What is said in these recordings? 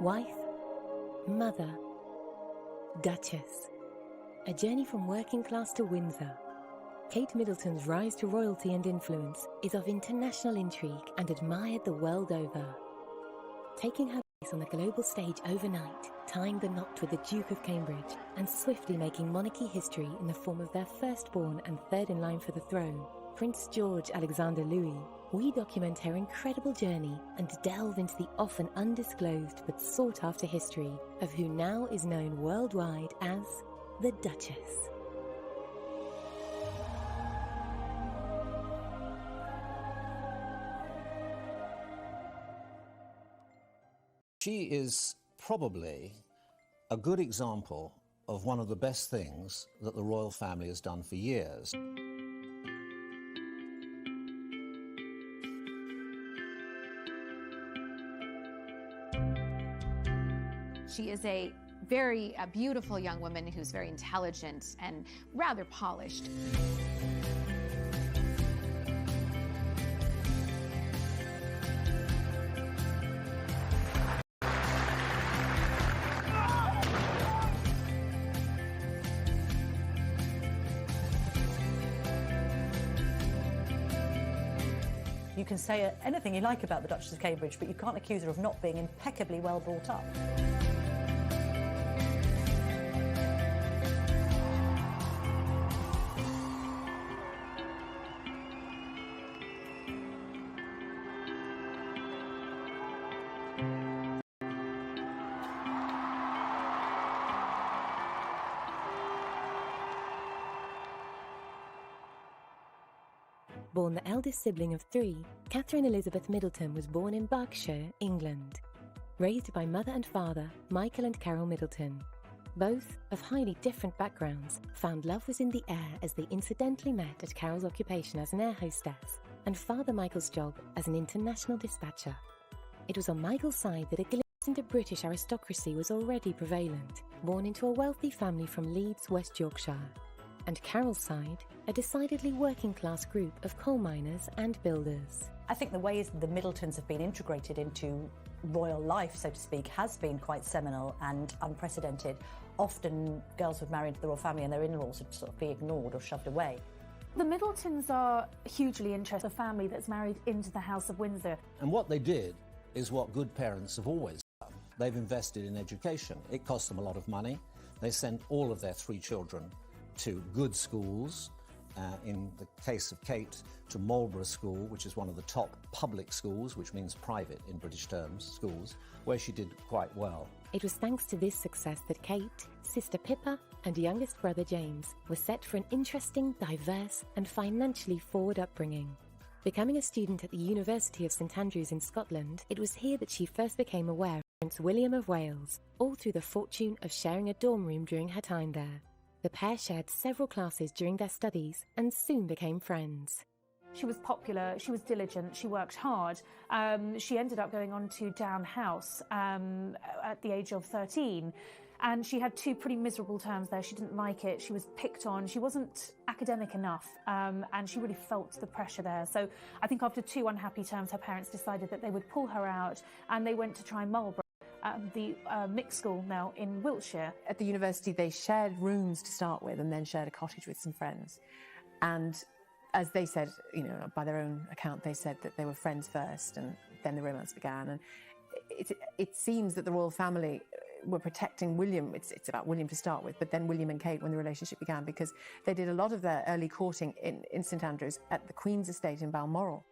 Wife, mother, Duchess. A journey from working class to Windsor. Kate Middleton's rise to royalty and influence is of international intrigue and admired the world over. Taking her place on the global stage overnight, tying the knot with the Duke of Cambridge, and swiftly making monarchy history in the form of their firstborn and third in line for the throne, Prince George Alexander Louis, we document her incredible journey and delve into the often undisclosed but sought-after history of who now is known worldwide as the Duchess. She is probably a good example of one of the best things that the royal family has done for years. She is a very beautiful young woman who's very intelligent and rather polished. You can say anything you like about the Duchess of Cambridge, but you can't accuse her of not being impeccably well brought up. Born the eldest sibling of three, Catherine Elizabeth Middleton was born in Berkshire, England. Raised by mother and father, Michael and Carol Middleton. Both, of highly different backgrounds, found love was in the air as they incidentally met at Carol's occupation as an air hostess and Father Michael's job as an international dispatcher. It was on Michael's side that a glimpse into British aristocracy was already prevalent, born into a wealthy family from Leeds, West Yorkshire. And Carol's side, a decidedly working-class group of coal miners and builders. I think the ways the Middletons have been integrated into royal life, so to speak, has been quite seminal and unprecedented. Often girls would marry into the royal family and their in-laws would sort of be ignored or shoved away. The Middletons are hugely interested, a family that's married into the House of Windsor. And what they did is what good parents have always done. They've invested in education. It cost them a lot of money. They sent all of their three children to good schools. In the case of Kate, to Marlborough School, which is one of the top public schools, which means private in British terms, schools, where she did quite well. It was thanks to this success that Kate, sister Pippa, and youngest brother James were set for an interesting, diverse, and financially forward upbringing. Becoming a student at the University of St Andrews in Scotland, it was here that she first became aware of Prince William of Wales, all through the fortune of sharing a dorm room during her time there. The pair shared several classes during their studies and soon became friends. She was popular, she was diligent, she worked hard. She ended up going on to Down House at the age of 13. And she had two pretty miserable terms there. She didn't like it, she was picked on, she wasn't academic enough, and she really felt the pressure there. So I think after 2 unhappy terms, her parents decided that they would pull her out, and they went to try Marlborough. The mixed school now in Wiltshire. At the university, they shared rooms to start with and then shared a cottage with some friends. And as they said, you know, by their own account, they said that they were friends first and then the romance began. And it seems that the royal family were protecting William. It's about William to start with, but then William and Kate when the relationship began, because they did a lot of their early courting in St Andrews at the Queen's estate in Balmoral.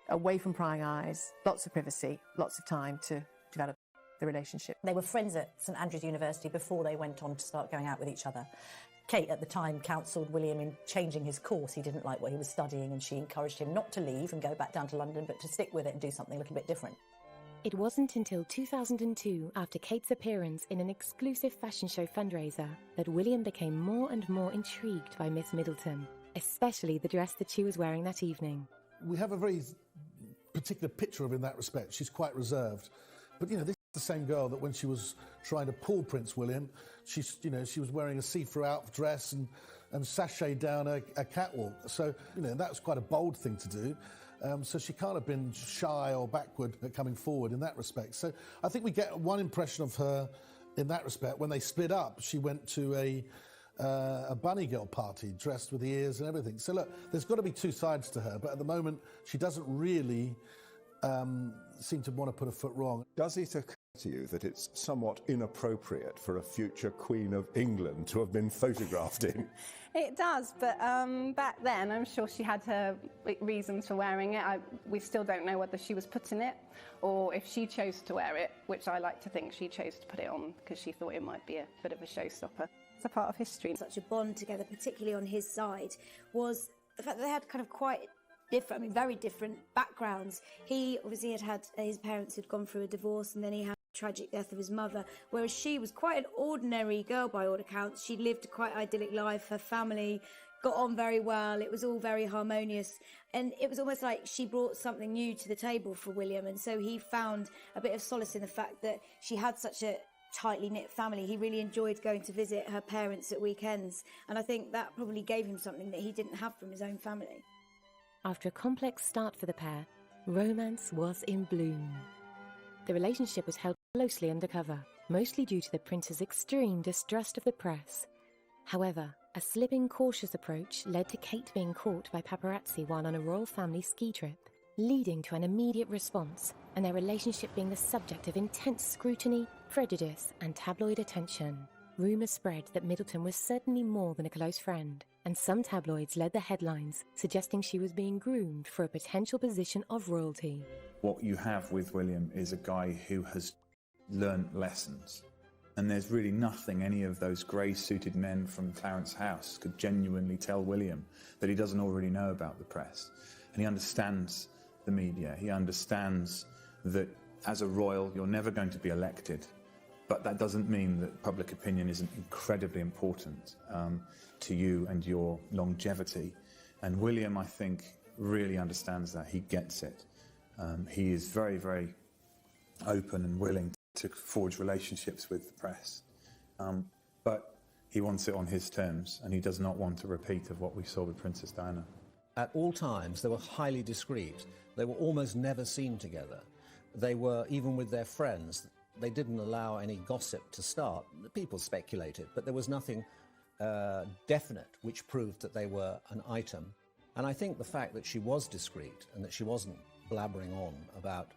Away from prying eyes, lots of privacy, lots of time to develop the relationship. They were friends at St Andrews University before they went on to start going out with each other. Kate at the time counselled William in changing his course. He didn't like what he was studying and she encouraged him not to leave and go back down to London, but to stick with it and do something a little bit different. It wasn't until 2002, after Kate's appearance in an exclusive fashion show fundraiser, that William became more and more intrigued by Miss Middleton, especially the dress that she was wearing that evening. We have a very particular picture of her in that respect. She's quite reserved. But, you know, this is the same girl that when she was trying to pull Prince William, she was wearing a see-through out dress and sashay down a catwalk. So, you know, that was quite a bold thing to do. So she can't have been shy or backward at coming forward in that respect. So I think we get one impression of her in that respect. When they split up, she went to a bunny girl party, dressed with the ears and everything. So look, there's got to be two sides to her, but at the moment she doesn't really seem to want to put a foot wrong. Does it occur to you that it's somewhat inappropriate for a future Queen of England to have been photographed in? It does, but back then I'm sure she had her reasons for wearing it. We still don't know whether she was put in it or if she chose to wear it, which I like to think she chose to put it on because she thought it might be a bit of a showstopper. It's a part of history. Such a bond together, particularly on his side, was the fact that they had kind of quite different, very different backgrounds. He obviously had his parents had gone through a divorce, and then he had the tragic death of his mother, whereas she was quite an ordinary girl by all accounts. She lived a quite idyllic life. Her family got on very well. It was all very harmonious, and it was almost like she brought something new to the table for William, and so he found a bit of solace in the fact that she had such a tightly knit family. He really enjoyed going to visit her parents at weekends, and I think that probably gave him something that he didn't have from his own family. After a complex start for the pair, romance was in bloom. The relationship was held closely undercover, mostly due to the prince's extreme distrust of the press. However, a slipping, cautious approach led to Kate being caught by paparazzi while on a royal family ski trip, leading to an immediate response and their relationship being the subject of intense scrutiny, prejudice and tabloid attention. Rumours spread that Middleton was certainly more than a close friend, and some tabloids led the headlines suggesting she was being groomed for a potential position of royalty. What you have with William is a guy who has learned lessons, and there's really nothing any of those grey-suited men from Clarence House could genuinely tell William that he doesn't already know about the press. And he understands the media. He understands that as a royal you're never going to be elected, but that doesn't mean that public opinion isn't incredibly important to you and your longevity. And William, I think, really understands that. He gets it. He is very, very open and willing to forge relationships with the press. But he wants it on his terms, and he does not want a repeat of what we saw with Princess Diana. At all times, they were highly discreet. They were almost never seen together. They were, even with their friends, they didn't allow any gossip to start. People speculated, but there was nothing definite which proved that they were an item. And I think the fact that she was discreet and that she wasn't blabbering on about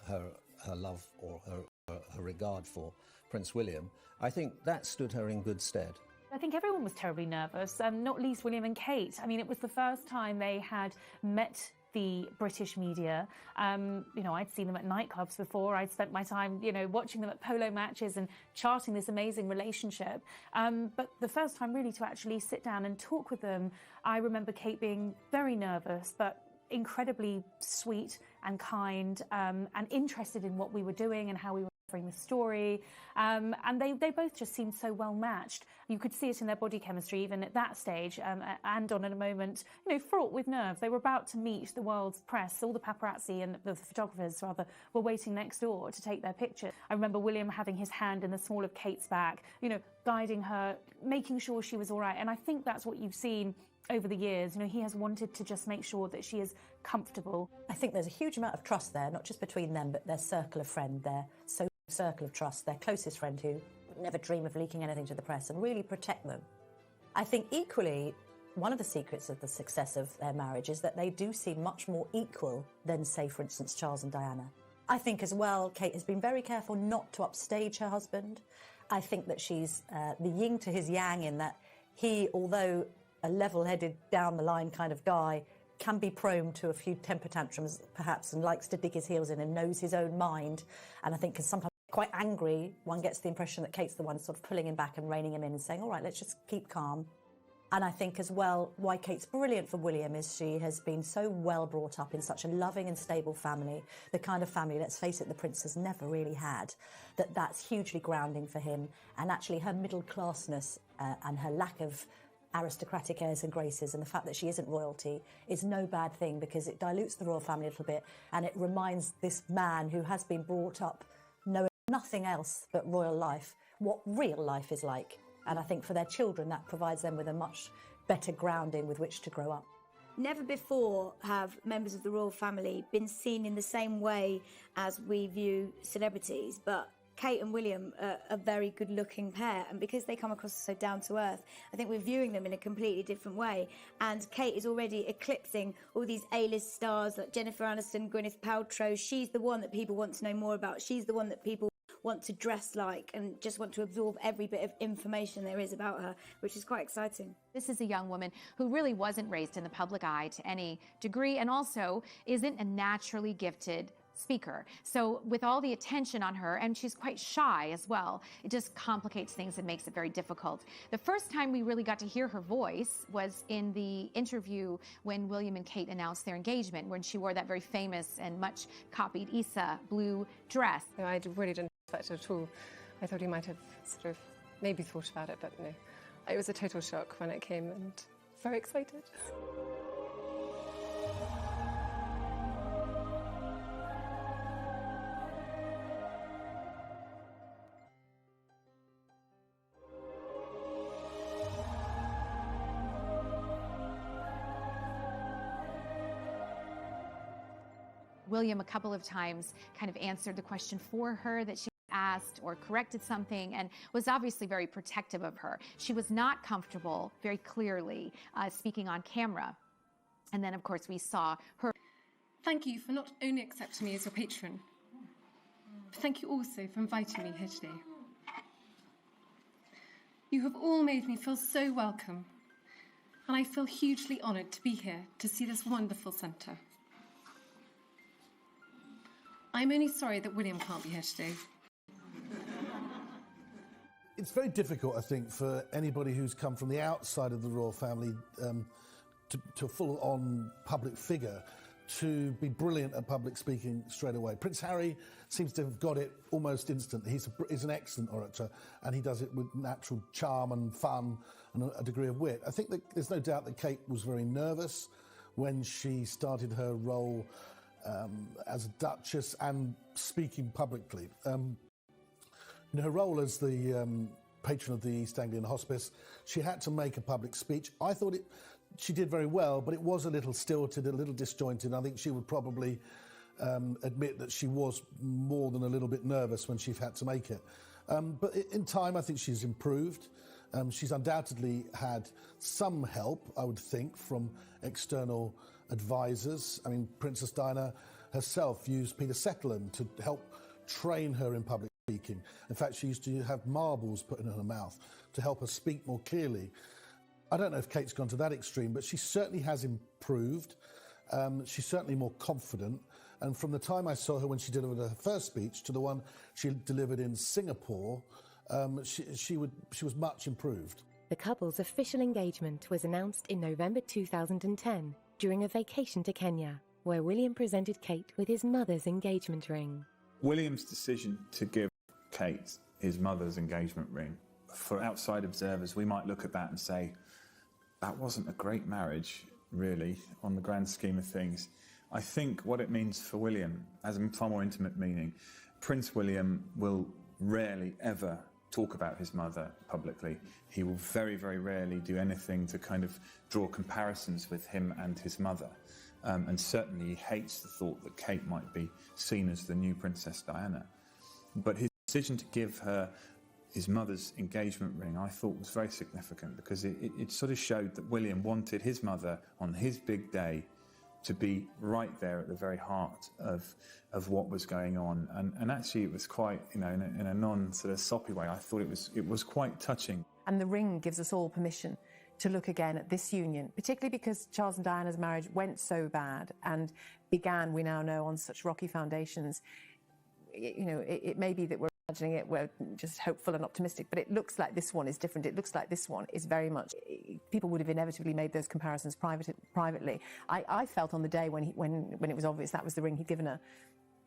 her love or her regard for Prince William, I think that stood her in good stead. I think everyone was terribly nervous, not least William and Kate. I mean, it was the first time they had met the British media. I'd seen them at nightclubs before. I'd spent my time, watching them at polo matches and charting this amazing relationship. But the first time really to actually sit down and talk with them, I remember Kate being very nervous, but incredibly sweet and kind, and interested in what we were doing and how we were covering the story. And they both just seemed so well matched. You could see it in their body chemistry even at that stage, and on in a moment, fraught with nerves. They were about to meet the world's press. All the paparazzi and the photographers, rather, were waiting next door to take their picture. I remember William having his hand in the small of Kate's back, guiding her, making sure she was all right. And I think that's what you've seen over the years. He has wanted to just make sure that she is comfortable. I think there's a huge amount of trust there, not just between them, but their circle of friend, their social circle of trust, their closest friend who would never dream of leaking anything to the press and really protect them. I think equally, one of the secrets of the success of their marriage is that they do seem much more equal than, say, for instance, Charles and Diana. I think as well, Kate has been very careful not to upstage her husband. I think that she's the yin to his yang in that he, although a level-headed, down-the-line kind of guy, can be prone to a few temper tantrums, perhaps, and likes to dig his heels in and knows his own mind. And I think because sometimes quite angry, one gets the impression that Kate's the one sort of pulling him back and reining him in and saying, all right, let's just keep calm. And I think as well, why Kate's brilliant for William is she has been so well brought up in such a loving and stable family, the kind of family, let's face it, the prince has never really had, that's hugely grounding for him. And actually her middle-classness and her lack of aristocratic airs and graces and the fact that she isn't royalty is no bad thing, because it dilutes the royal family a little bit and it reminds this man who has been brought up knowing nothing else but royal life what real life is like. And I think for their children that provides them with a much better grounding with which to grow up. Never before have members of the royal family been seen in the same way as we view celebrities, but Kate and William are a very good-looking pair, and because they come across so down-to-earth, I think we're viewing them in a completely different way. And Kate is already eclipsing all these A-list stars like Jennifer Aniston, Gwyneth Paltrow. She's the one that people want to know more about. She's the one that people want to dress like and just want to absorb every bit of information there is about her, which is quite exciting. This is a young woman who really wasn't raised in the public eye to any degree, and also isn't a naturally gifted speaker. So with all the attention on her, and she's quite shy as well, it just complicates things and makes it very difficult. The first time we really got to hear her voice was in the interview when William and Kate announced their engagement, when she wore that very famous and much copied Issa blue dress. No, I really didn't expect it at all. I thought he might have sort of maybe thought about it, but no. It was a total shock when it came, and very excited. William a couple of times kind of answered the question for her that she asked, or corrected something, and was obviously very protective of her. She was not comfortable, very clearly, speaking on camera. And then, of course, we saw her. Thank you for not only accepting me as your patron, but thank you also for inviting me here today. You have all made me feel so welcome, and I feel hugely honoured to be here to see this wonderful centre. I'm only sorry that William can't be here today. It's very difficult, I think, for anybody who's come from the outside of the royal family to a full-on public figure to be brilliant at public speaking straight away. Prince Harry seems to have got it almost instantly. He's an excellent orator, and he does it with natural charm and fun and a degree of wit. I think that there's no doubt that Kate was very nervous when she started her role as a Duchess and speaking publicly. In her role as the patron of the East Anglian Hospice, she had to make a public speech. I thought she did very well, but it was a little stilted, a little disjointed. I think she would probably admit that she was more than a little bit nervous when she had to make it. But in time, I think she's improved. She's undoubtedly had some help, I would think, from external advisors. I mean, Princess Diana herself used Peter Settleman to help train her in public speaking. In fact, she used to have marbles put in her mouth to help her speak more clearly. I don't know if Kate's gone to that extreme, but she certainly has improved. She's certainly more confident. And from the time I saw her when she delivered her first speech to the one she delivered in Singapore, she was much improved. The couple's official engagement was announced in November 2010 during a vacation to Kenya, where William presented Kate with his mother's engagement ring. William's decision to give Kate his mother's engagement ring, for outside observers, we might look at that and say, that wasn't a great marriage, really, on the grand scheme of things. I think what it means for William has a far more intimate meaning. Prince William will rarely ever talk about his mother publicly. He will very, very rarely do anything to kind of draw comparisons with him and his mother. And certainly he hates the thought that Kate might be seen as the new Princess Diana. But his decision to give her his mother's engagement ring, I thought, was very significant, because it sort of showed that William wanted his mother on his big day to be right there at the very heart of what was going on. And actually it was quite, in a non-sort of soppy way, I thought it was quite touching. And the ring gives us all permission to look again at this union, particularly because Charles and Diana's marriage went so bad and began, we now know, on such rocky foundations. It may be that we're imagining it, we're just hopeful and optimistic, but it looks like this one is different. It looks like this one is very much, people would have inevitably made those comparisons privately. I felt on the day when it was obvious that was the ring he'd given her,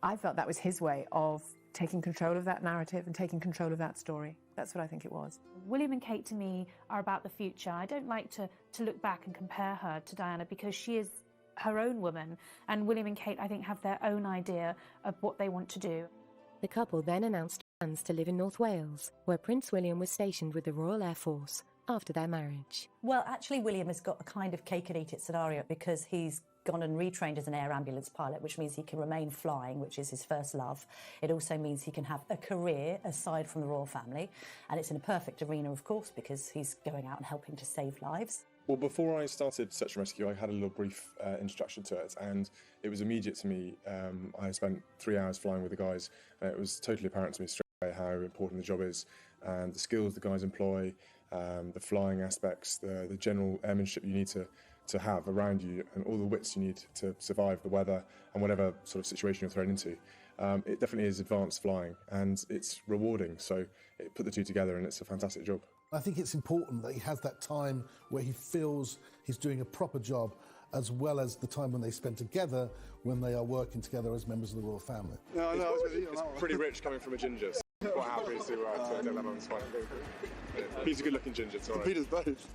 I felt that was his way of taking control of that narrative and taking control of that story. That's what I think it was. William and Kate, to me, are about the future. I don't like to look back and compare her to Diana, because she is her own woman, and William and Kate, I think, have their own idea of what they want to do. The couple then announced plans to live in North Wales, where Prince William was stationed with the Royal Air Force, after their marriage. Well, actually, William has got a kind of cake-and-eat-it scenario because he's gone and retrained as an air ambulance pilot, which means he can remain flying, which is his first love. It also means he can have a career aside from the royal family, and it's in a perfect arena, of course, because he's going out and helping to save lives. Well, before I started Search and Rescue, I had a little brief introduction to it, and it was immediate to me. I spent 3 hours flying with the guys, and it was totally apparent to me straight away how important the job is, and the skills the guys employ, the flying aspects, the general airmanship you need to have around you, and all the wits you need to survive the weather and whatever sort of situation you're thrown into. It definitely is advanced flying, and it's rewarding, so it put the two together, and it's a fantastic job. I think it's important that he has that time where he feels he's doing a proper job, as well as the time when they spend together when they are working together as members of the royal family. No, it's pretty rich coming from a ginger, so I'm quite happy to do that on the spine. He's a good-looking ginger, it's all right. Peter's both.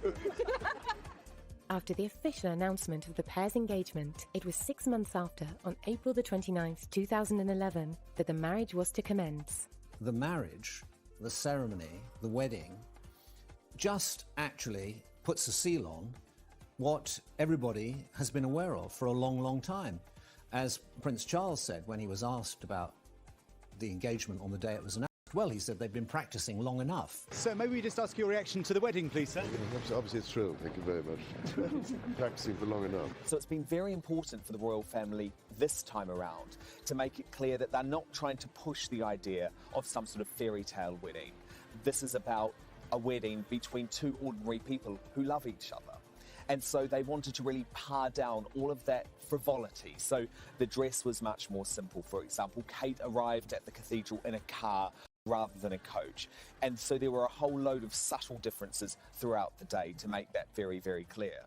After the official announcement of the pair's engagement, it was 6 months after, on April the 29th, 2011, that the marriage was to commence. The marriage, the ceremony, the wedding, just actually puts a seal on what everybody has been aware of for a long, long time. As Prince Charles said when he was asked about the engagement on the day it was announced, well, he said they'd been practicing long enough. So maybe we just ask your reaction to the wedding, please, sir? Obviously thrilled, thank you very much. Practicing for long enough. So it's been very important for the royal family this time around to make it clear that they're not trying to push the idea of some sort of fairy tale wedding. This is about a wedding between two ordinary people who love each other. And so they wanted to really par down all of that frivolity. So the dress was much more simple. For example, Kate arrived at the cathedral in a car rather than a coach. And so there were a whole load of subtle differences throughout the day to make that very, very clear.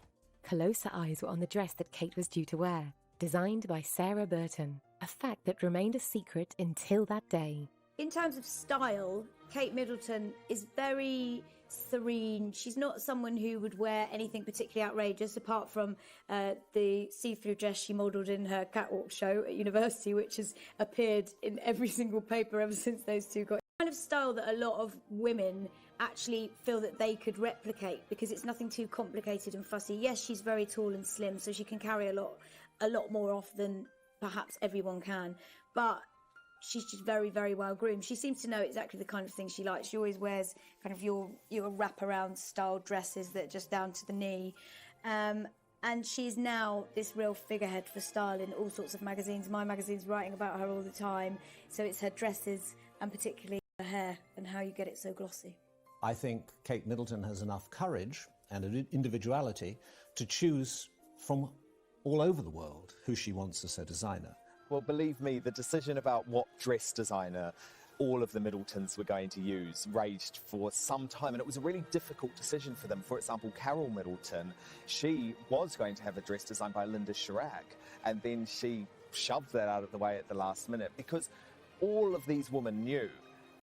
Closer eyes were on the dress that Kate was due to wear, designed by Sarah Burton, a fact that remained a secret until that day. In terms of style, Kate Middleton is very serene. She's not someone who would wear anything particularly outrageous, apart from the see-through dress she modelled in her catwalk show at university, which has appeared in every single paper ever since those two got. Kind of style that a lot of women actually feel that they could replicate, because it's nothing too complicated and fussy. Yes, she's very tall and slim, so she can carry a lot more off than perhaps everyone can, but she's just very, very well groomed. She seems to know exactly the kind of thing she likes. She always wears kind of your wraparound style dresses that are just down to the knee. And she's now this real figurehead for style in all sorts of magazines. My magazine's writing about her all the time. So it's her dresses and particularly her hair and how you get it so glossy. I think Kate Middleton has enough courage and an individuality to choose from all over the world who she wants as her designer. Well, believe me, the decision about what dress designer all of the Middletons were going to use raged for some time, and it was a really difficult decision for them. For example, Carol Middleton, she was going to have a dress designed by Linda Chirac, and then she shoved that out of the way at the last minute because all of these women knew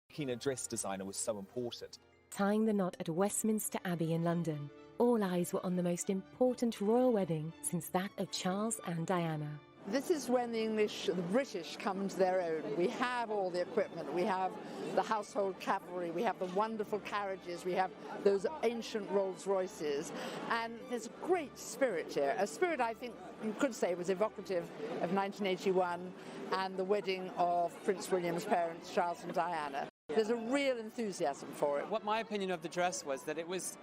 picking a dress designer was so important. Tying the knot at Westminster Abbey in London, all eyes were on the most important royal wedding since that of Charles and Diana. This is when the British come to their own. We have all the equipment, we have the household cavalry, we have the wonderful carriages, we have those ancient Rolls Royces, and there's a great spirit here, a spirit I think you could say was evocative of 1981 and the wedding of Prince William's parents, Charles and Diana. There's a real enthusiasm for it. What my opinion of the dress was that it was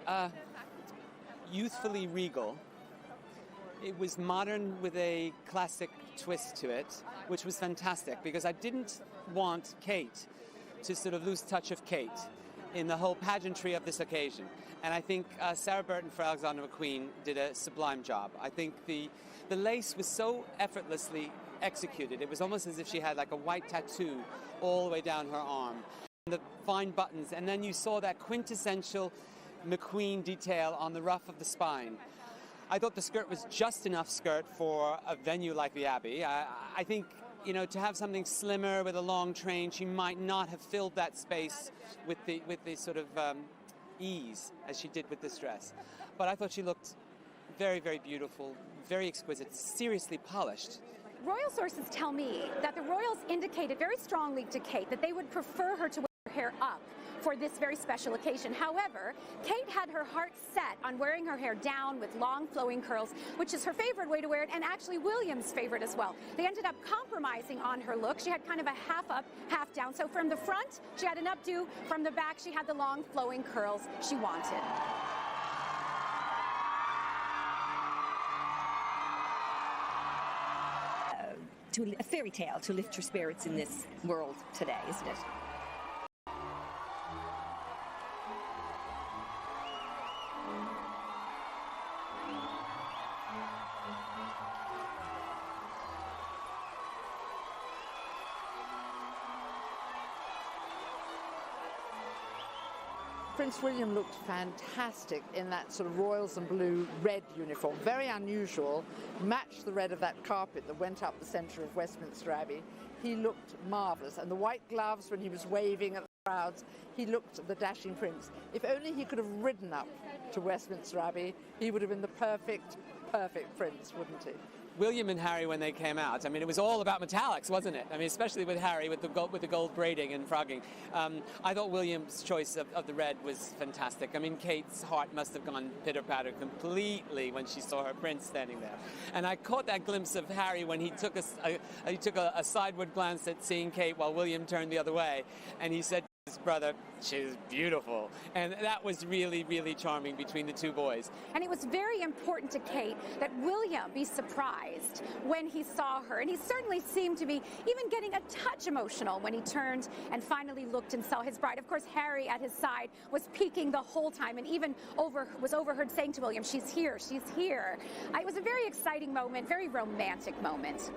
youthfully regal. It was modern with a classic twist to it, which was fantastic because I didn't want Kate to sort of lose touch of Kate in the whole pageantry of this occasion. And I think Sarah Burton for Alexander McQueen did a sublime job. I think the lace was so effortlessly executed. It was almost as if she had like a white tattoo all the way down her arm. The fine buttons, and then you saw that quintessential McQueen detail on the ruff of the spine. I thought the skirt was just enough skirt for a venue like the Abbey. I think, you know, to have something slimmer with a long train, she might not have filled that space with the sort of ease as she did with this dress. But I thought she looked very, very beautiful, very exquisite, seriously polished. Royal sources tell me that the royals indicated very strongly to Kate that they would prefer her to wear her hair up for this very special occasion. However, Kate had her heart set on wearing her hair down with long flowing curls, which is her favorite way to wear it, and actually William's favorite as well. They ended up compromising on her look. She had kind of a half up, half down. So from the front, she had an updo. From the back, she had the long flowing curls she wanted. A fairy tale to lift your spirits in this world today, isn't it? Prince William looked fantastic in that sort of royals and blue red uniform, very unusual, matched the red of that carpet that went up the centre of Westminster Abbey. He looked marvellous, and the white gloves when he was waving at the crowds, he looked the dashing prince. If only he could have ridden up to Westminster Abbey, he would have been the perfect prince, wouldn't he? William and Harry, when they came out, I mean, it was all about metallics, wasn't it? I mean, especially with Harry, with the gold braiding and frogging. I thought William's choice of the red was fantastic. I mean, Kate's heart must have gone pitter-patter completely when she saw her prince standing there. And I caught that glimpse of Harry when he took a sideward glance at seeing Kate while William turned the other way, and he said, his brother, she's beautiful. And that was really, really charming between the two boys. And it was very important to Kate that William be surprised when he saw her. And he certainly seemed to be even getting a touch emotional when he turned and finally looked and saw his bride. Of course, Harry at his side was peeking the whole time and even was overheard saying to William, she's here, she's here. It was a very exciting moment, very romantic moment.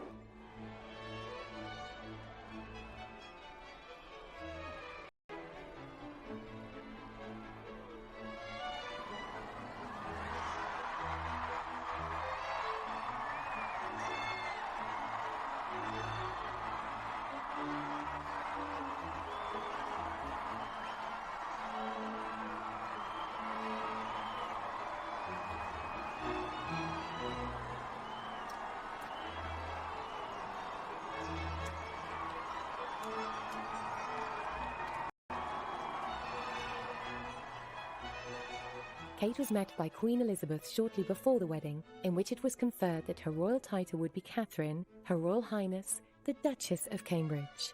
Kate was met by Queen Elizabeth shortly before the wedding, in which it was conferred that her royal title would be Catherine, Her Royal Highness, the Duchess of Cambridge.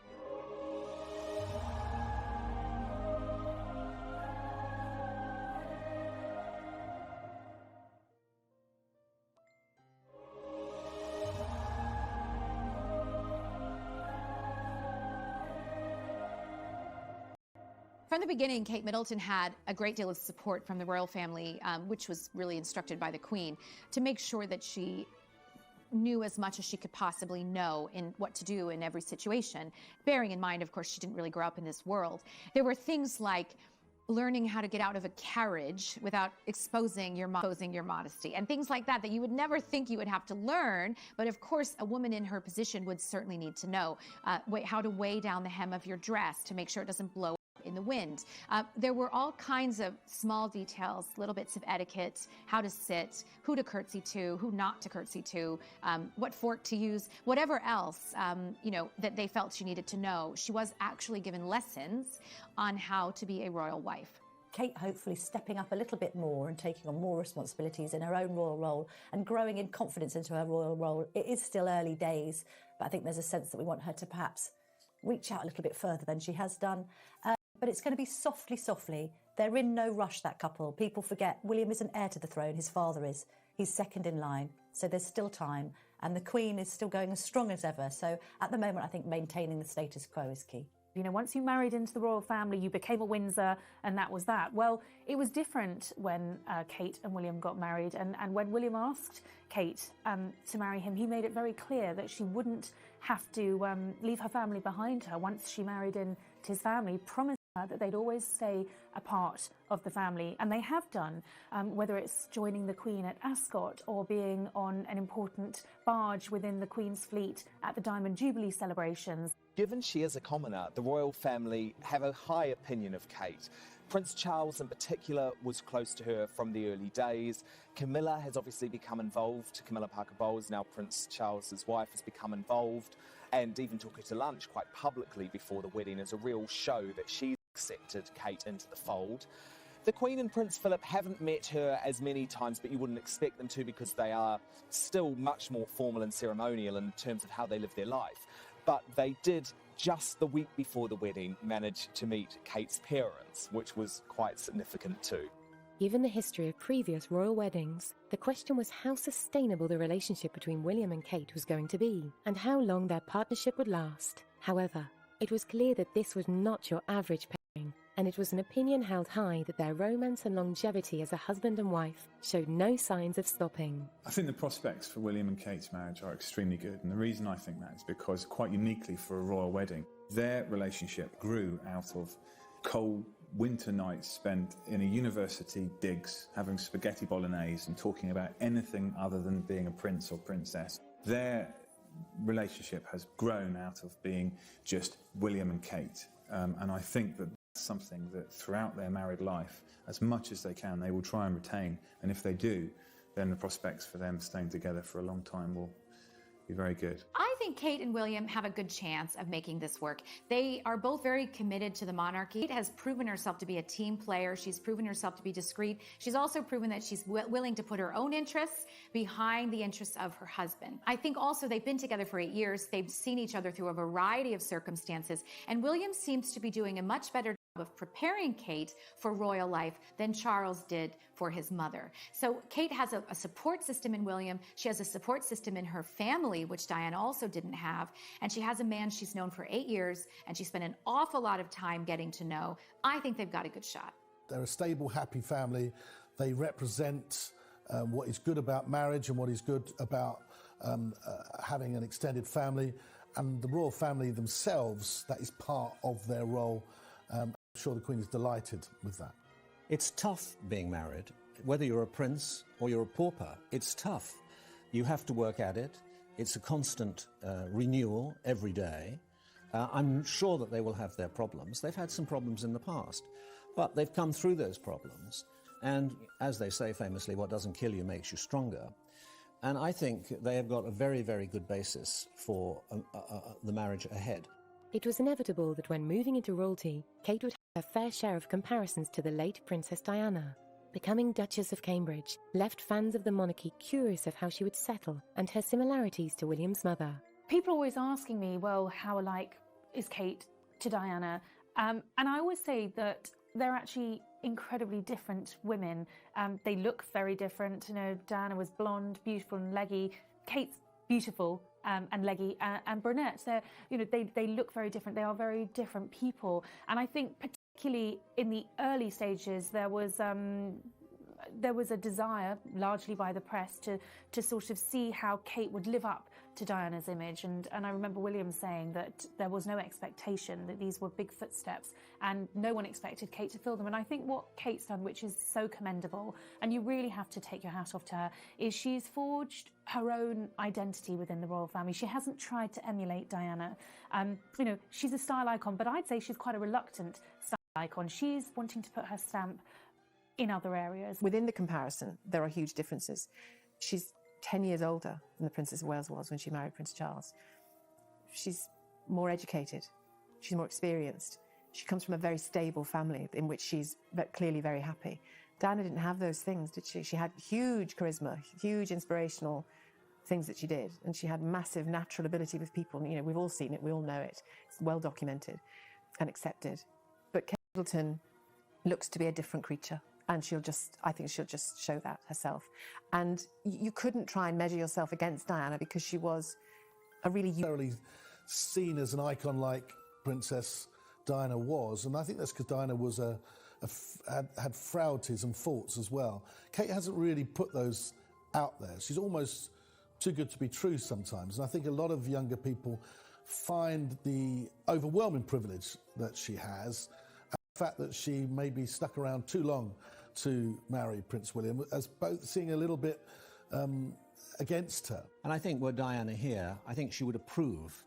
From the beginning, Kate Middleton had a great deal of support from the royal family, which was really instructed by the Queen, to make sure that she knew as much as she could possibly know in what to do in every situation. Bearing in mind, of course, she didn't really grow up in this world. There were things like learning how to get out of a carriage without exposing your modesty, and things like that you would never think you would have to learn. But of course, a woman in her position would certainly need to know how to weigh down the hem of your dress to make sure it doesn't blow in the wind. There were all kinds of small details, little bits of etiquette, how to sit, who to curtsy to, who not to curtsy to, what fork to use, whatever else, that they felt she needed to know. She was actually given lessons on how to be a royal wife. Kate hopefully stepping up a little bit more and taking on more responsibilities in her own royal role and growing in confidence into her royal role. It is still early days, but I think there's a sense that we want her to perhaps reach out a little bit further than she has done. But it's going to be softly, softly. They're in no rush, that couple. People forget William isn't heir to the throne, his father is. He's second in line, so there's still time. And the Queen is still going as strong as ever. So at the moment, I think maintaining the status quo is key. You know, once you married into the royal family, you became a Windsor, and that was that. Well, it was different when Kate and William got married. And when William asked Kate to marry him, he made it very clear that she wouldn't have to leave her family behind her once she married into his family, promised that they'd always stay a part of the family, and they have done, whether it's joining the Queen at Ascot or being on an important barge within the Queen's fleet at the Diamond Jubilee celebrations. Given she is a commoner, the royal family have a high opinion of Kate. Prince Charles in particular was close to her from the early days. Camilla has obviously become involved. Camilla Parker Bowles, now Prince Charles's wife, has become involved and even took her to lunch quite publicly before the wedding as a real show that she's accepted Kate into the fold. The Queen and Prince Philip haven't met her as many times, but you wouldn't expect them to because they are still much more formal and ceremonial in terms of how they live their life. But they did, just the week before the wedding, manage to meet Kate's parents, which was quite significant too. Given the history of previous royal weddings, the question was how sustainable the relationship between William and Kate was going to be, and how long their partnership would last. However, it was clear that this was not your average pairing, and it was an opinion held high that their romance and longevity as a husband and wife showed no signs of stopping. I think the prospects for William and Kate's marriage are extremely good, and the reason I think that is because, quite uniquely for a royal wedding, their relationship grew out of cold winter nights spent in a university digs having spaghetti bolognese and talking about anything other than being a prince or princess. Their relationship has grown out of being just William and Kate, and I think that that's something that throughout their married life, as much as they can, they will try and retain, and if they do, then the prospects for them staying together for a long time will be very good. I think Kate and William have a good chance of making this work. They are both very committed to the monarchy. Kate has proven herself to be a team player. She's proven herself to be discreet. She's also proven that she's willing to put her own interests behind the interests of her husband. I think also they've been together for 8 years. They've seen each other through a variety of circumstances, and William seems to be doing a much better job of preparing Kate for royal life than Charles did for his mother. So Kate has a support system in William. She has a support system in her family, which Diana also didn't have. And she has a man she's known for 8 years, and she spent an awful lot of time getting to know. I think they've got a good shot. They're a stable, happy family. They represent what is good about marriage and what is good about having an extended family. And the royal family themselves, that is part of their role. I'm sure the Queen is delighted with that. It's tough being married. Whether you're a prince or you're a pauper, it's tough. You have to work at it. It's a constant renewal every day. I'm sure that they will have their problems. They've had some problems in the past, but they've come through those problems. And as they say famously, what doesn't kill you makes you stronger. And I think they have got a very, very good basis for the marriage ahead. It was inevitable that when moving into royalty, Kate would have a fair share of comparisons to the late Princess Diana. Becoming Duchess of Cambridge left fans of the monarchy curious of how she would settle and her similarities to William's mother. People are always asking me, well, how alike is Kate to Diana? And I always say that they're actually incredibly different women. They look very different. You know, Diana was blonde, beautiful and leggy. Kate's beautiful and leggy and brunette. So, you know, they look very different. They are very different people. And I think particularly in the early stages, there was a desire, largely by the press, to sort of see how Kate would live up to Diana's image. And I remember William saying that there was no expectation, that these were big footsteps, and no one expected Kate to fill them. And I think what Kate's done, which is so commendable, and you really have to take your hat off to her, is she's forged her own identity within the royal family. She hasn't tried to emulate Diana. You know, she's a style icon, but I'd say she's quite a reluctant style icon. She's wanting to put her stamp in other areas. Within the comparison, there are huge differences. She's 10 years older than the Princess of Wales was when she married Prince Charles. She's more educated. She's more experienced. She comes from a very stable family in which she's clearly very happy. Diana didn't have those things, did she? She had huge charisma, huge inspirational things that she did, and she had massive natural ability with people. You know, we've all seen it, we all know it. It's well documented and accepted. But Kate Middleton looks to be a different creature. And I think she'll just show that herself. And you couldn't try and measure yourself against Diana because she was a really seen as an icon like Princess Diana was. And I think that's because Diana was had frailties and faults as well. Kate hasn't really put those out there. She's almost too good to be true sometimes. And I think a lot of younger people find the overwhelming privilege that she has, and the fact that she maybe stuck around too long to marry Prince William, as both seeing a little bit against her. And I think were Diana here, I think she would approve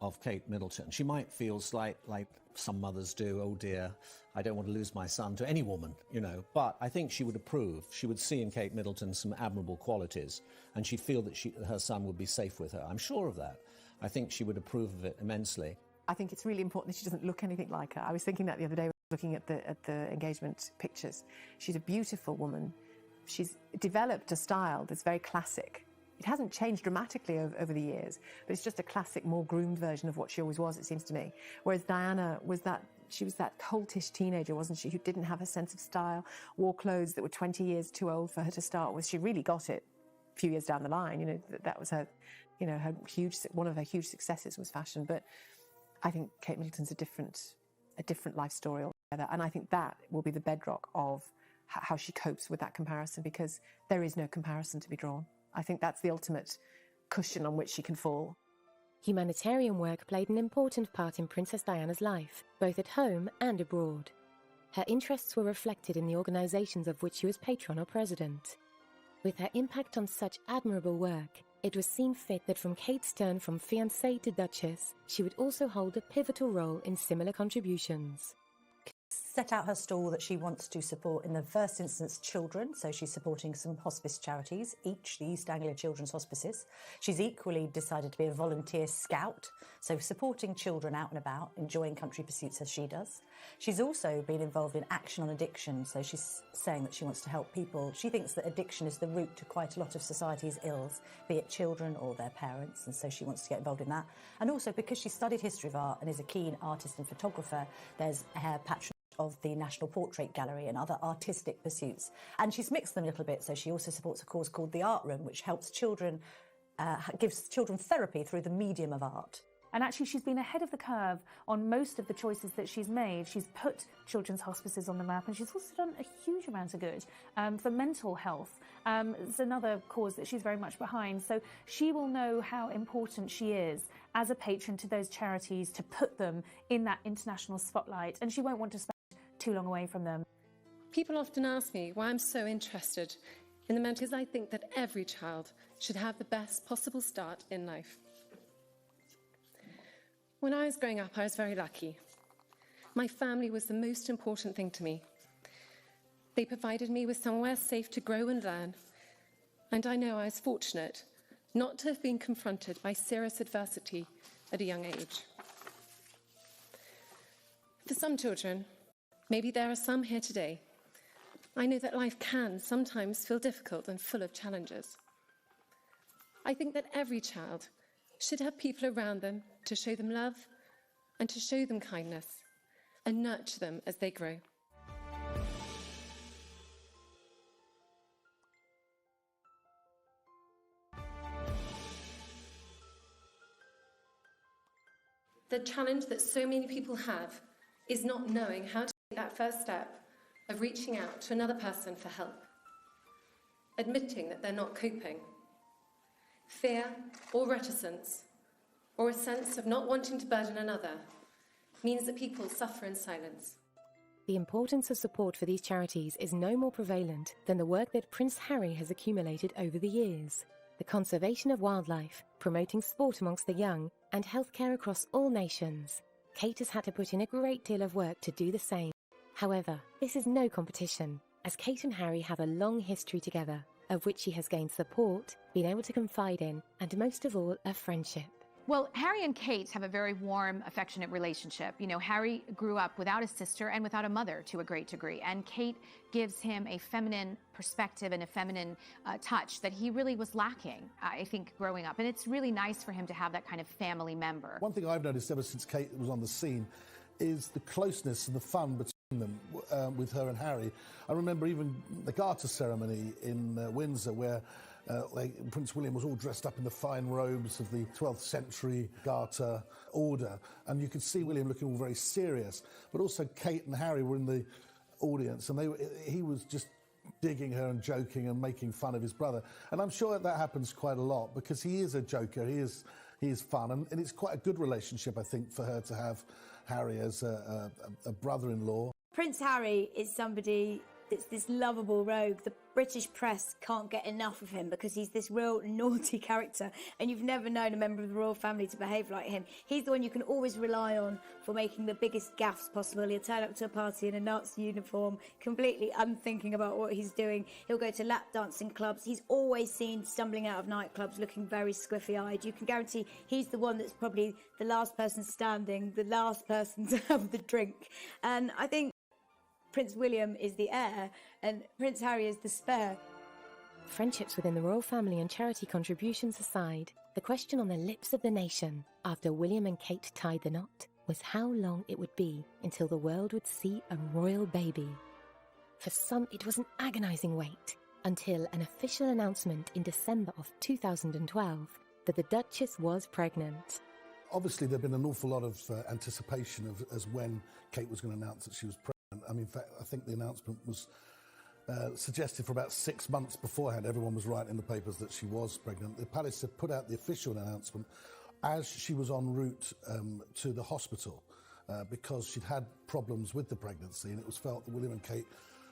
of Kate Middleton. She might feel like some mothers do, oh dear, I don't want to lose my son to any woman, you know. But I think she would approve. She would see in Kate Middleton some admirable qualities, and she'd feel that her son would be safe with her. I'm sure of that. I think she would approve of it immensely. I think it's really important that she doesn't look anything like her. I was thinking that the other day. Looking at the engagement pictures, she's a beautiful woman. She's developed a style that's very classic. It hasn't changed dramatically over the years, but it's just a classic, more groomed version of what she always was, it seems to me. Whereas Diana was that coltish teenager, wasn't she, who didn't have a sense of style, wore clothes that were 20 years too old for her to start with. She really got it a few years down the line. You know, that was her, you know, one of her huge successes was fashion. But I think Kate Middleton's a different life story altogether, and I think that will be the bedrock of how she copes with that comparison, because there is no comparison to be drawn. I think that's the ultimate cushion on which she can fall. Humanitarian work played an important part in Princess Diana's life, both at home and abroad. Her interests were reflected in the organisations of which she was patron or president. With her impact on such admirable work, it was seen fit that from Kate's turn from fiancée to Duchess, she would also hold a pivotal role in similar contributions. Set out her stall that she wants to support, in the first instance, children. So she's supporting some hospice charities, each the East Anglia Children's Hospices. She's equally decided to be a volunteer scout, so supporting children out and about, enjoying country pursuits as she does. She's also been involved in action on addiction, so she's saying that she wants to help people. She thinks that addiction is the root to quite a lot of society's ills, be it children or their parents, and so she wants to get involved in that. And also, because she studied history of art and is a keen artist and photographer, there's her patronage of the National Portrait Gallery and other artistic pursuits. And she's mixed them a little bit, so she also supports a cause called the Art Room, which helps children, gives children therapy through the medium of art. And actually, she's been ahead of the curve on most of the choices that she's made. She's put children's hospices on the map, and she's also done a huge amount of good for mental health. It's another cause that she's very much behind. So she will know how important she is as a patron to those charities, to put them in that international spotlight, and she won't want to spend too long away from them. People often ask me why I'm so interested in the mental, because I think that every child should have the best possible start in life. When I was growing up, I was very lucky. My family was the most important thing to me. They provided me with somewhere safe to grow and learn, and I know I was fortunate not to have been confronted by serious adversity at a young age. For some children, maybe there are some here today, I know that life can sometimes feel difficult and full of challenges. I think that every child should have people around them to show them love and to show them kindness and nurture them as they grow. The challenge that so many people have is not knowing how to take that first step of reaching out to another person for help, admitting that they're not coping. Fear or reticence, or a sense of not wanting to burden another, means that people suffer in silence. The importance of support for these charities is no more prevalent than the work that Prince Harry has accumulated over the years. The conservation of wildlife, promoting sport amongst the young, and healthcare across all nations. Kate has had to put in a great deal of work to do the same. However, this is no competition, as Kate and Harry have a long history together, of which she has gained support, been able to confide in, and most of all, a friendship. Well, Harry and Kate have a very warm, affectionate relationship. You know, Harry grew up without a sister and without a mother to a great degree, and Kate gives him a feminine perspective and a feminine touch that he really was lacking, I think, growing up. And it's really nice for him to have that kind of family member. One thing I've noticed ever since Kate was on the scene is the closeness and the fun between them with her and Harry. I remember even the Garter ceremony in Windsor, where Prince William was all dressed up in the fine robes of the 12th century Garter order, and you could see William looking all very serious, but also Kate and Harry were in the audience, and he was just digging her and joking and making fun of his brother. And I'm sure that happens quite a lot, because he is a joker, he is fun, and it's quite a good relationship, I think, for her to have Harry as a brother-in-law. Prince Harry is somebody that's this lovable rogue. The British press can't get enough of him because he's this real naughty character, and you've never known a member of the royal family to behave like him. He's the one you can always rely on for making the biggest gaffes possible. He'll turn up to a party in a Nazi uniform, completely unthinking about what he's doing. He'll go to lap dancing clubs. He's always seen stumbling out of nightclubs looking very squiffy-eyed. You can guarantee he's the one that's probably the last person standing, the last person to have the drink. And I think Prince William is the heir and Prince Harry is the spare. Friendships within the royal family and charity contributions aside, the question on the lips of the nation after William and Kate tied the knot was how long it would be until the world would see a royal baby. For some, it was an agonising wait, until an official announcement in December of 2012 that the Duchess was pregnant. Obviously, there'd been an awful lot of anticipation of as when Kate was going to announce that she was pregnant. I mean, in fact, I think the announcement was suggested for about 6 months beforehand. Everyone was writing in the papers that she was pregnant. The palace had put out the official announcement as she was en route to the hospital because she'd had problems with the pregnancy, and it was felt that William and Kate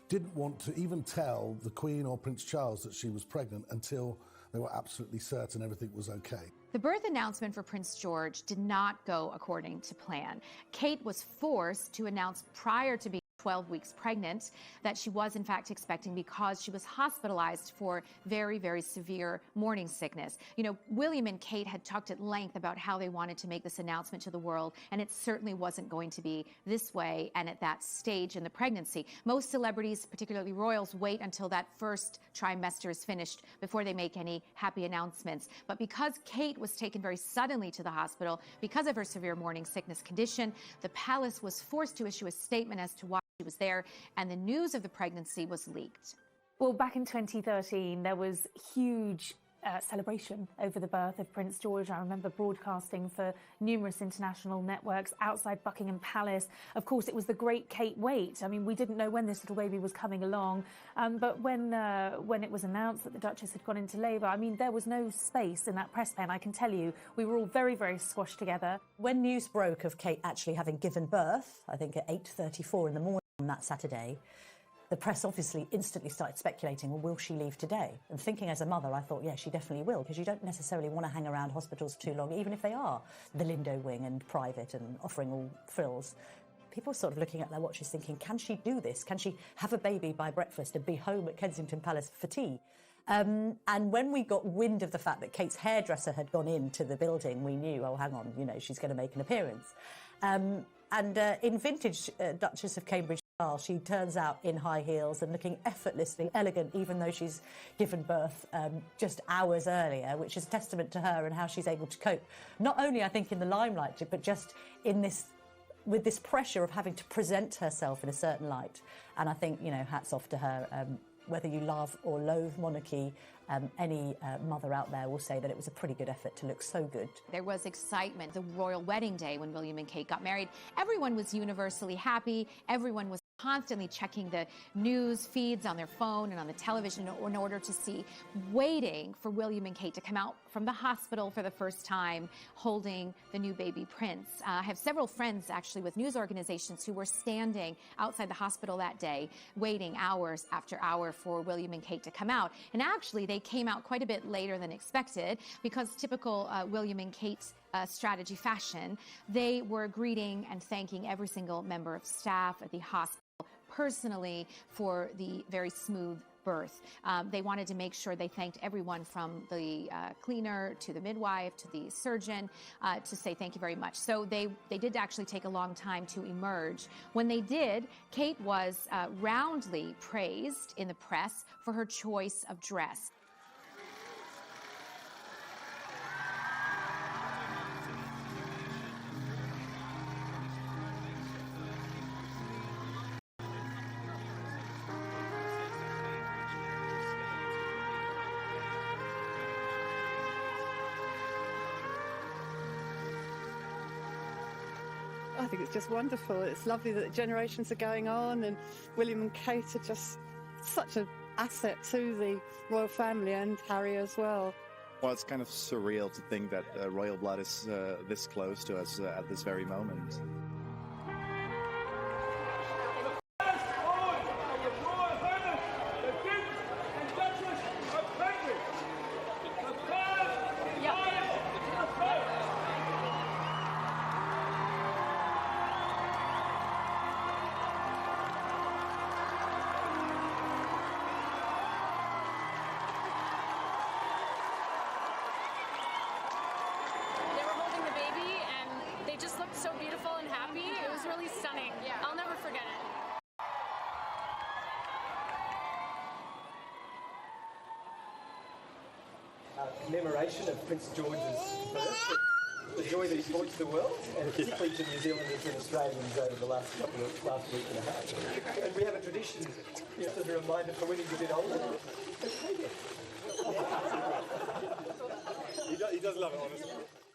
didn't want to even tell the Queen or Prince Charles that she was pregnant until they were absolutely certain everything was okay. The birth announcement for Prince George did not go according to plan. Kate was forced to announce prior to being 12 weeks pregnant that she was in fact expecting because she was hospitalized for very, very severe morning sickness. You know, William and Kate had talked at length about how they wanted to make this announcement to the world, and it certainly wasn't going to be this way and at that stage in the pregnancy. Most celebrities, particularly royals, wait until that first trimester is finished before they make any happy announcements. But because Kate was taken very suddenly to the hospital because of her severe morning sickness condition, the palace was forced to issue a statement as to why she was there, and the news of the pregnancy was leaked. Well, back in 2013, there was huge celebration over the birth of Prince George. I remember broadcasting for numerous international networks outside Buckingham Palace. Of course, it was the great Kate wait. I mean, we didn't know when this little baby was coming along, but when it was announced that the Duchess had gone into labour, I mean, there was no space in that press pen, I can tell you. We were all very, very squashed together. When news broke of Kate actually having given birth, I think at 8:34 in the morning on that Saturday, the press obviously instantly started speculating, well, will she leave today? And thinking as a mother, I thought, yeah, she definitely will, because you don't necessarily want to hang around hospitals too long, even if they are the Lindo wing and private and offering all frills. People are sort of looking at their watches thinking, can she do this? Can she have a baby by breakfast and be home at Kensington Palace for tea? And when we got wind of the fact that Kate's hairdresser had gone into the building, we knew, oh, hang on, you know, she's going to make an appearance. And in vintage Duchess of Cambridge style, she turns out in high heels and looking effortlessly elegant, even though she's given birth just hours earlier, which is a testament to her and how she's able to cope. Not only, I think, in the limelight, but just in this, with this pressure of having to present herself in a certain light. And I think, you know, hats off to her. Whether you love or loathe monarchy, any mother out there will say that it was a pretty good effort to look so good. There was excitement. The royal wedding day when William and Kate got married, everyone was universally happy. Everyone was constantly checking the news feeds on their phone and on the television in order to see, waiting for William and Kate to come out from the hospital for the first time, holding the new baby prince. I have several friends actually with news organizations who were standing outside the hospital that day, waiting hours after hour for William and Kate to come out. And actually, they came out quite a bit later than expected because typical William and Kate's strategy fashion, they were greeting and thanking every single member of staff at the hospital personally for the very smooth birth. They wanted to make sure they thanked everyone from the cleaner to the midwife to the surgeon to say thank you very much. So they did actually take a long time to emerge. When they did, Kate was roundly praised in the press for her choice of dress. I think it's just wonderful. It's lovely that generations are going on, and William and Kate are just such an asset to the royal family, and Harry as well. Well, it's kind of surreal to think that royal blood is this close to us at this very moment. So beautiful and commemoration of Prince George's birth, the joy that he brought to the world, and particularly to New Zealanders and Australians over the last week and a half. And we have a tradition, just as a reminder for when he's a bit older. He does love it, honestly.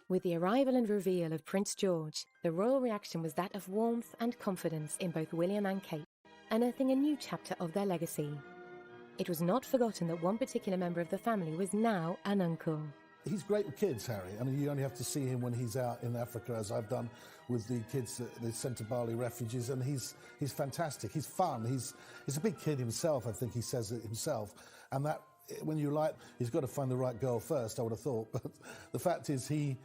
With the arrival and reveal of Prince George, the royal reaction was that of warmth and confidence in both William and Kate, unearthing a new chapter of their legacy. It was not forgotten that one particular member of the family was now an uncle. He's great with kids, Harry. I mean, you only have to see him when he's out in Africa, as I've done with the kids that they sent to Bali refugees, and he's fantastic. He's fun. He's a big kid himself, I think he says it himself. And that, when you like, he's got to find the right girl first, I would have thought. But the fact is, he's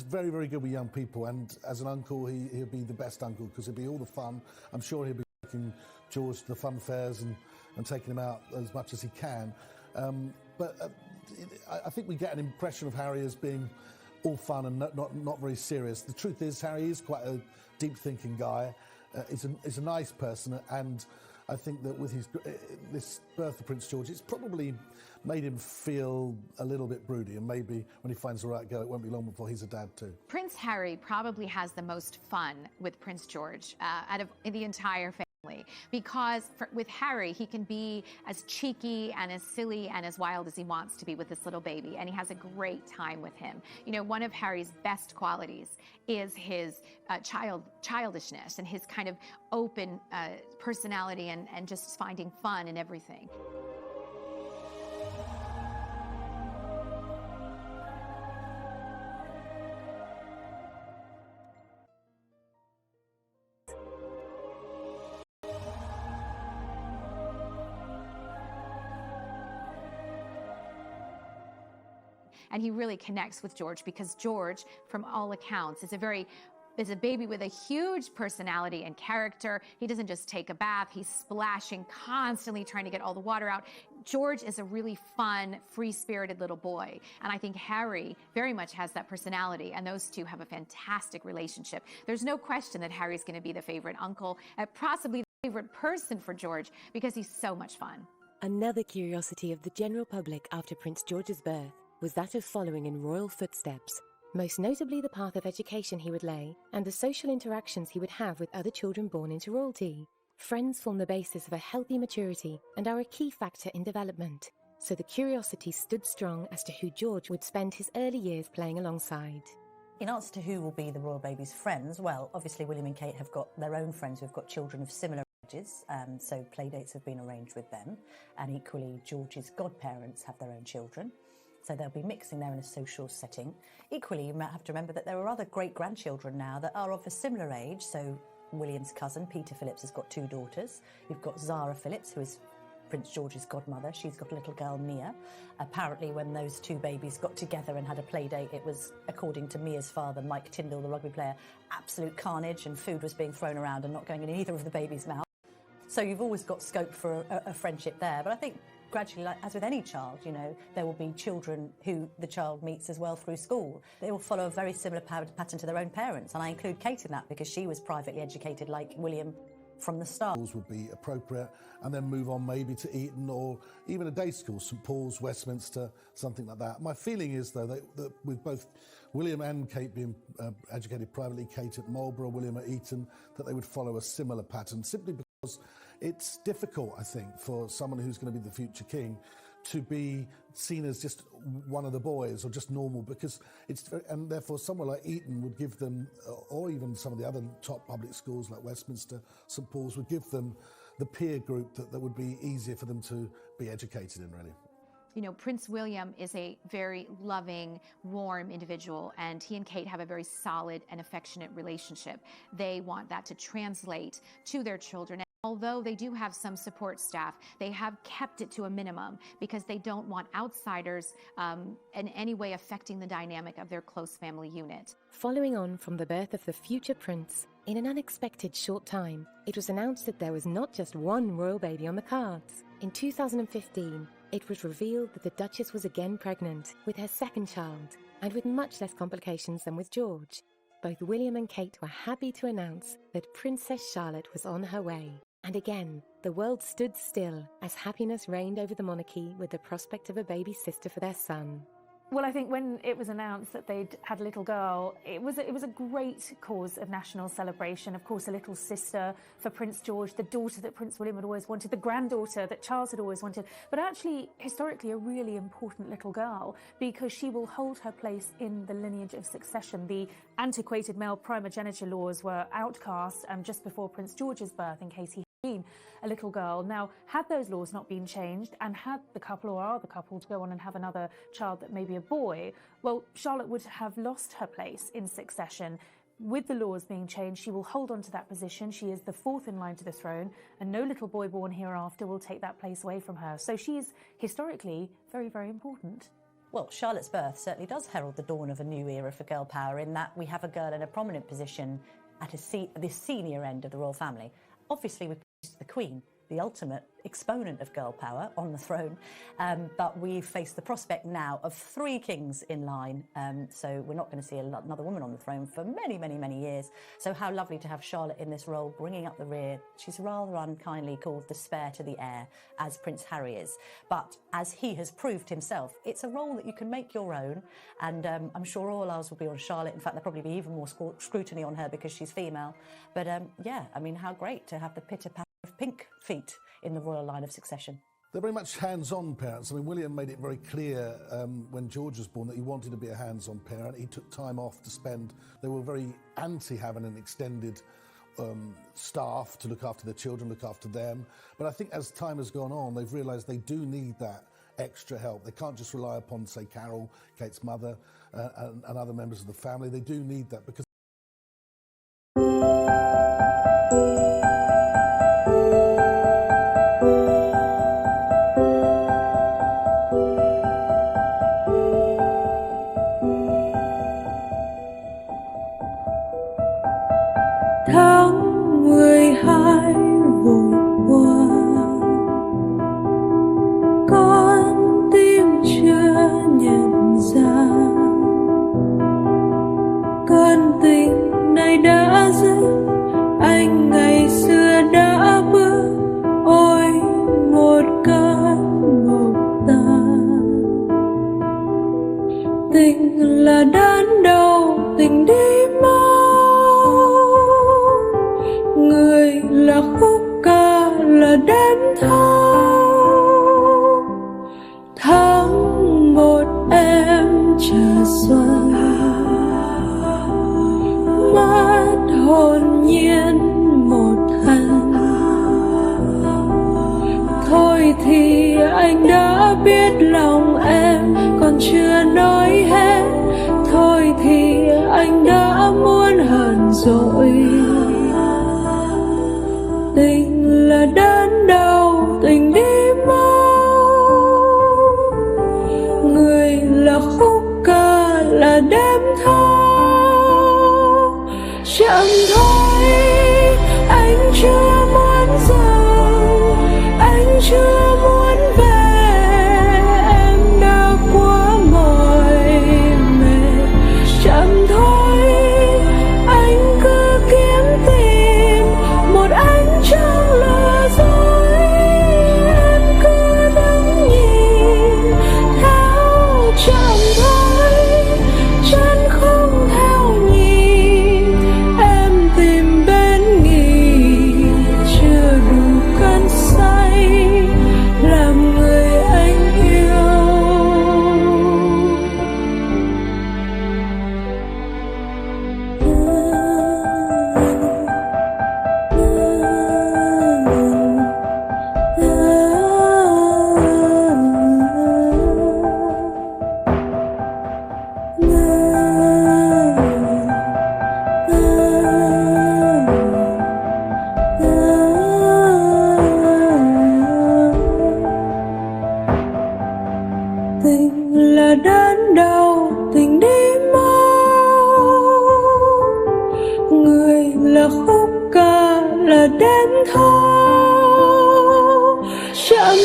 very, very good with young people, and as an uncle, he'll be the best uncle because he'll be all the fun. I'm sure he'll be taking George to the fun fairs and taking him out as much as he can. I think we get an impression of Harry as being all fun and not very serious. The truth is, Harry is quite a deep-thinking guy. He's a nice person, and I think that with this birth of Prince George, it's probably made him feel a little bit broody, and maybe when he finds the right girl, it won't be long before he's a dad too. Prince Harry probably has the most fun with Prince George out of the entire family. Because with Harry, he can be as cheeky and as silly and as wild as he wants to be with this little baby, and he has a great time with him. You know, one of Harry's best qualities is his childishness and his kind of open personality and just finding fun in everything. And he really connects with George because George, from all accounts, is a baby with a huge personality and character. He doesn't just take a bath, he's splashing, constantly trying to get all the water out. George is a really fun, free-spirited little boy. And I think Harry very much has that personality, and those two have a fantastic relationship. There's no question that Harry's going to be the favorite uncle, possibly the favorite person for George, because he's so much fun. Another curiosity of the general public after Prince George's birth was that of following in royal footsteps, most notably the path of education he would lay and the social interactions he would have with other children born into royalty. Friends form the basis of a healthy maturity and are a key factor in development, so the curiosity stood strong as to who George would spend his early years playing alongside. In answer to who will be the royal baby's friends, well, obviously William and Kate have got their own friends who've got children of similar ages, so playdates have been arranged with them, and equally George's godparents have their own children. So they'll be mixing there in a social setting. Equally, you might have to remember that there are other great-grandchildren now that are of a similar age. So William's cousin, Peter Phillips, has got 2 daughters. You've got Zara Phillips, who is Prince George's godmother. She's got a little girl, Mia. Apparently, when those 2 babies got together and had a play date, it was, according to Mia's father, Mike Tyndall, the rugby player, absolute carnage, and food was being thrown around and not going in either of the babies' mouths. So you've always got scope for a friendship there. But I think gradually, like, as with any child, you know, there will be children who the child meets as well through school. They will follow a very similar pattern to their own parents, and I include Kate in that because she was privately educated like William from the start. Schools would be appropriate, and then move on maybe to Eton or even a day school, St Paul's, Westminster, something like that. My feeling is, though, that with both William and Kate being educated privately, Kate at Marlborough, William at Eton, that they would follow a similar pattern, simply because it's difficult, I think, for someone who's going to be the future king to be seen as just one of the boys or just normal, because and therefore somewhere like Eton would give them, or even some of the other top public schools like Westminster, St Paul's, would give them the peer group that would be easier for them to be educated in, really. You know, Prince William is a very loving, warm individual, and he and Kate have a very solid and affectionate relationship. They want that to translate to their children. Although they do have some support staff, they have kept it to a minimum because they don't want outsiders in any way affecting the dynamic of their close family unit. Following on from the birth of the future prince, in an unexpected short time, it was announced that there was not just one royal baby on the cards. In 2015, it was revealed that the Duchess was again pregnant with her second child, and with much less complications than with George. Both William and Kate were happy to announce that Princess Charlotte was on her way. And again, the world stood still as happiness reigned over the monarchy with the prospect of a baby sister for their son. Well, I think when it was announced that they'd had a little girl, it was a great cause of national celebration. Of course, a little sister for Prince George, the daughter that Prince William had always wanted, the granddaughter that Charles had always wanted, but actually, historically, a really important little girl because she will hold her place in the lineage of succession. The antiquated male primogeniture laws were outcast just before Prince George's birth in case he had been a little girl. Now, had those laws not been changed and had the couple or are the couple to go on and have another child that may be a boy, well, Charlotte would have lost her place in succession. With the laws being changed, she will hold on to that position. She is the fourth in line to the throne, and no little boy born hereafter will take that place away from her. So she is historically very, very important. Well, Charlotte's birth certainly does herald the dawn of a new era for girl power in that we have a girl in a prominent position at the senior end of the royal family. Obviously, we've produced the Queen, the ultimate exponent of girl power on the throne, but we face the prospect now of 3 kings in line, so we're not going to see another woman on the throne for many, many, many years. So how lovely to have Charlotte in this role, bringing up the rear. She's rather unkindly called the spare to the heir, as Prince Harry is, but as he has proved himself, it's a role that you can make your own, and I'm sure all eyes will be on Charlotte. In fact, there'll probably be even more scrutiny on her because she's female, but yeah, I mean, how great to have the pitter-patter of pink feet in the royal line of succession. They're very much hands-on parents. I mean, William made it very clear when George was born that he wanted to be a hands-on parent. He took time off to spend. They were very anti having an extended staff to look after their children, look after them. But I think as time has gone on, they've realised they do need that extra help. They can't just rely upon, say, Carol, Kate's mother, and other members of the family. They do need that because tháng 12 vội qua, con tim chưa nhận ra cơn tình này đã dứt. Anh ngày xưa đã bước, ôi một cơn mộng tan. Tình là đớn đau, tình đi mau, người là khúc ca, là đêm thâu. Tháng 1 em chờ xuân, mất hồn nhiên một lần. Thôi thì anh đã biết lòng em còn chưa nói hết. Thôi thì anh đã muốn hờn dỗi. Tình là đớn đau, tình đi mau, người là khúc ca, là đêm thâu. Chậm thôi, anh chưa muốn dừng, anh chưa muốn về, em đã quá mỏi mệt. Chậm thôi, anh cứ kiếm tìm một ánh trăng lừa dối. Em cứ đứng nhìn theo. Chậm thôi, chân không theo nhịp. Em tìm bên nghỉ, chưa đủ cơn say làm người anh yêu. Tình là đớn đau, tình đi mau, người là khúc ca, là đêm thâu. Chậm